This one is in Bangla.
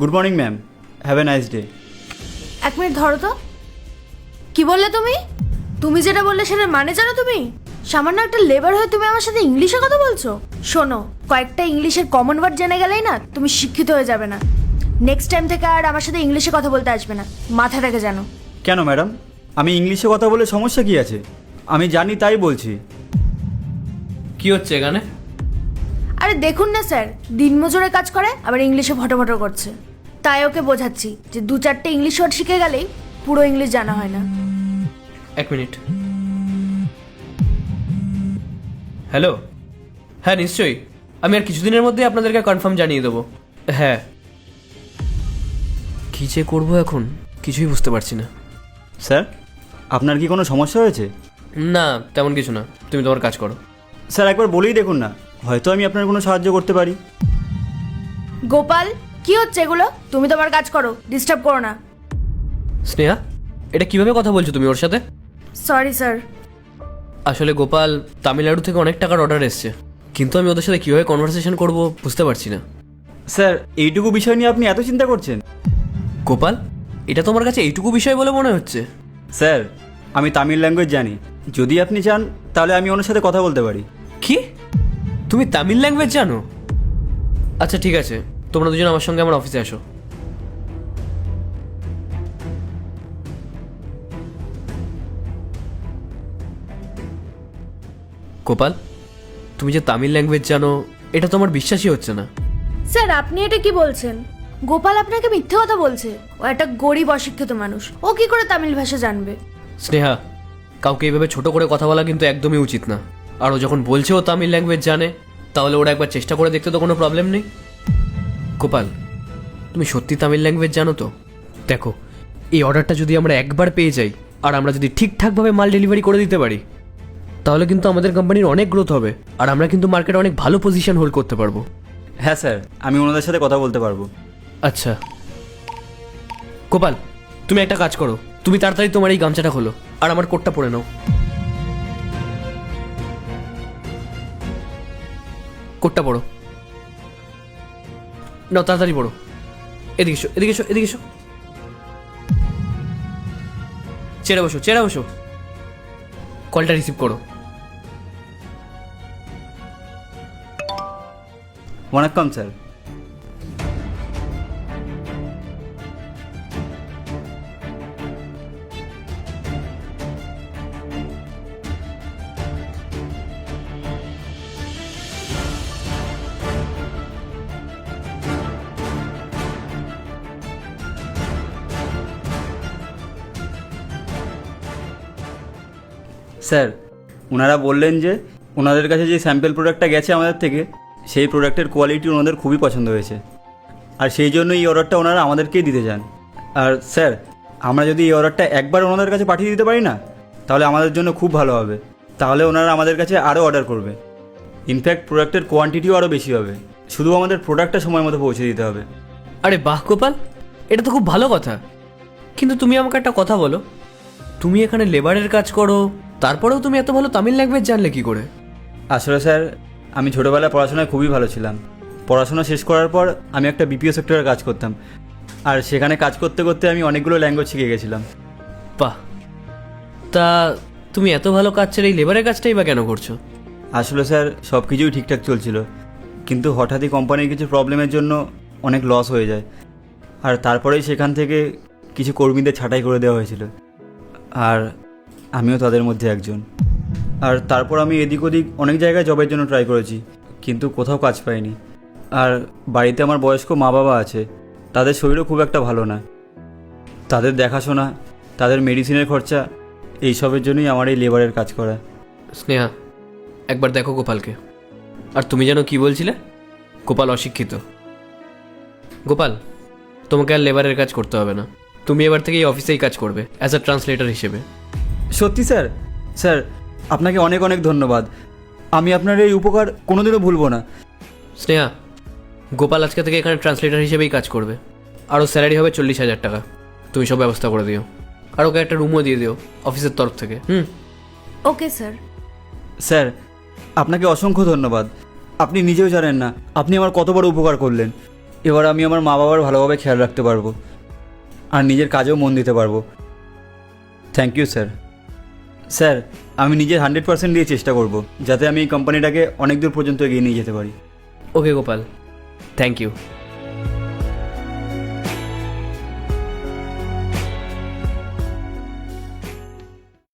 Good morning ma'am, have a nice day. এক মিনিট ধরো তো। কি বললে তুমি? তুমি যেটা বললে সেটার মানে জানো তুমি? সামান্য একটা লেবার হয়ে তুমি আমার সাথে ইংলিশে কথা বলছো? শোনো, কয়েকটা ইংলিশের কমন ওয়ার্ড জেনে গেলেই না তুমি শিক্ষিত হয়ে যাবে না। নেক্সট টাইম থেকে আর আমার সাথে ইংলিশে কথা বলতে আসবে না, মাথা রেখে জানো। কেন ম্যাডাম, আমি ইংলিশে কথা বলে সমস্যা কি আছে? আমি জানি তাই বলছি। কি হচ্ছে এখানে? আরে দেখুন না স্যার, দিনমজুরে কাজ করে আবার ইংলিশে ভটভট করছে। তাই ওকে বোঝাচ্ছি যে 2-4টে ইংলিশ ওয়ার্ড শিখে গেলেই পুরো ইংলিশ জানা হয় না। এক মিনিট। হ্যালো, হ্যাঁ নিশ্চয়ই, আমি আর কিছুদিনের মধ্যে আপনাদেরকে কনফার্ম জানিয়ে দেবো। হ্যাঁ, কী যে করবো এখন কিছুই বুঝতে পারছি না। স্যার, আপনার কি কোনো সমস্যা হয়েছে? না, তেমন কিছু না, তুমি তোমার কাজ করো। স্যার একবার বলেই দেখুন না, হয়তো আমি আপনার কোনো সাহায্য করতে পারি। গোপাল, কি হচ্ছে এগুলো? তুমি তোমার কাজ করো, ডিস্টার্ব করো না। স্নেহা, এটা কিভাবে কথা বলছো তুমি ওর সাথে? Sorry sir. আসলে গোপাল, তামিলনাড়ু থেকে অনেক টাকার অর্ডার এসছে, কিন্তু আমি ওদের সাথে কীভাবে কনভারসেশন করবো বুঝতে পারছি না। স্যার, এইটুকু বিষয় নিয়ে আপনি এত চিন্তা করছেন? গোপাল, এটা তোমার কাছে এইটুকু বিষয় বলে মনে হচ্ছে? স্যার, আমি তামিল ল্যাঙ্গুয়েজ জানি, যদি আপনি চান তাহলে আমি ওনার সাথে কথা বলতে পারি। কি? তুমি তামিল ল্যাঙ্গুয়েজ জানো? আচ্ছা ঠিক আছে, তোমরা দুজন আমার সঙ্গে আমার অফিসে আসো। গোপাল, তুমি যে তামিল ল্যাঙ্গুয়েজ জানো এটা তো আমার বিশ্বাসই হচ্ছে না। স্যার আপনি এটা কি বলছেন? গোপাল আপনাকে মিথ্যে কথা বলছে। ও একটা গরিব অশিক্ষিত মানুষ, ও কি করে তামিল ভাষা জানবে? স্নেহা, কাউকে এইভাবে ছোট করে কথা বলা কিন্তু একদমই উচিত না। আর ও যখন বলছে ও তামিল ল্যাঙ্গুয়েজ জানে, তাহলে ওরা একবার চেষ্টা করে দেখতে তো কোনো প্রবলেম নেই। গোপাল, তুমি সত্যি তামিল ল্যাঙ্গুয়েজ জানো তো? দেখো, এই অর্ডারটা যদি আমরা একবার পেয়ে যাই আর আমরা যদি ঠিকঠাকভাবে মাল ডেলিভারি করে দিতে পারি, তাহলে কিন্তু আমাদের কোম্পানির অনেক গ্রোথ হবে আর আমরা কিন্তু মার্কেটে অনেক ভালো পজিশন হোল্ড করতে পারবো। হ্যাঁ স্যার, আমি ওনাদের সাথে কথা বলতে পারবো। আচ্ছা গোপাল, তুমি একটা কাজ করো, তুমি তাড়াতাড়ি তোমার এই গামছাটা খোলো আর আমার কোটটা পরে নাও। কোটটা পরো, নাও তাড়াতাড়ি পড়ো। এদিকে এসো, এদিকে এসো, এদিকে এসো। চেয়ারে বসো, চেয়ারে বসো। কলটা রিসিভ করো। ওয়ানাক্কাম স্যার। স্যার, ওনারা বললেন যে ওনাদের কাছে যে স্যাম্পল প্রোডাক্টটা গেছে আমাদের থেকে, সেই প্রোডাক্টের কোয়ালিটি ওনাদের খুবই পছন্দ হয়েছে, আর সেই জন্য এই অর্ডারটা ওনারা আমাদেরকেই দিতে চান। আর স্যার, আমরা যদি এই অর্ডারটা একবার ওনাদের কাছে পাঠিয়ে দিতে পারি না, তাহলে আমাদের জন্য খুব ভালো হবে। তাহলে ওনারা আমাদের কাছে আরও অর্ডার করবে। ইনফ্যাক্ট প্রোডাক্টের কোয়ান্টিটিও আরও বেশি হবে। শুধু আমাদের প্রোডাক্টটা সময় মতো পৌঁছে দিতে হবে। আরে বাহ গোপাল, এটা তো খুব ভালো কথা। কিন্তু তুমি আমাকে একটা কথা বলো, তুমি এখানে লেবারের কাজ করো, তারপরেও তুমি এত ভালো তামিল ল্যাঙ্গুয়েজ জানলে কি করে? আসলে স্যার, আমি ছোটোবেলায় পড়াশোনায় খুবই ভালো ছিলাম। পড়াশোনা শেষ করার পর আমি একটা বিপিও সেক্টরে কাজ করতাম, আর সেখানে কাজ করতে করতে আমি অনেকগুলো ল্যাঙ্গুয়েজ শিখে গেছিলাম। বাহ, তা তুমি এত ভালো কাজ ছেড়ে এই লেবারের কাজটাই বা কেন করছো? আসলে স্যার, সব কিছুই ঠিকঠাক চলছিল, কিন্তু হঠাৎই কোম্পানির কিছু প্রবলেমের জন্য অনেক লস হয়ে যায়, আর তারপরেই সেখান থেকে কিছু কর্মীদের ছাঁটাই করে দেওয়া হয়েছিল, আর আমিও তাদের মধ্যে একজন। আর তারপর আমি এদিক ওদিক অনেক জায়গায় জবের জন্য ট্রাই করেছি, কিন্তু কোথাও কাজ পাইনি। আর বাড়িতে আমার বয়স্ক মা বাবা আছে, তাদের শরীরও খুব একটা ভালো না। তাদের দেখাশোনা, তাদের মেডিসিনের খরচা, এইসবের জন্যই আমার এই লেবারের কাজ করা। স্নেহা, একবার দেখো গোপালকে। আর তুমি যেন কি বলছিলে, গোপাল অশিক্ষিত। গোপাল, তোমাকে আর লেবারের কাজ করতে হবে না, তুমি এবার থেকে এই অফিসেই কাজ করবে অ্যাজ আ ট্রান্সলেটর হিসেবে। সত্যি স্যার? স্যার, আপনাকে অনেক অনেক ধন্যবাদ। আমি আপনার এই উপকার কোনোদিনও ভুলব না। স্নেহা, গোপাল আজকে থেকে এখানে ট্রান্সলেটর হিসেবেই কাজ করবে, আরও স্যালারি হবে 40,000 টাকা। তুমি সব ব্যবস্থা করে দিও, আর ওকে একটা রুমও দিয়ে দিও অফিসের তরফ থেকে। Okay sir. স্যার, আপনাকে অসংখ্য ধন্যবাদ। আপনি নিজেও জানেন না আপনি আমার কত বড় উপকার করলেন। এবার আমি আমার মা বাবার ভালোভাবে খেয়াল রাখতে পারবো আর নিজের কাজেও মন দিতে পারবো। Thank you sir. স্যার, আমি নিজের 100% দিয়ে চেষ্টা করব যাতে আমি এই কোম্পানিটাকে অনেক দূর পর্যন্ত এগিয়ে নিয়ে যেতে পারি। ওকে গোপাল, থ্যাংক ইউ।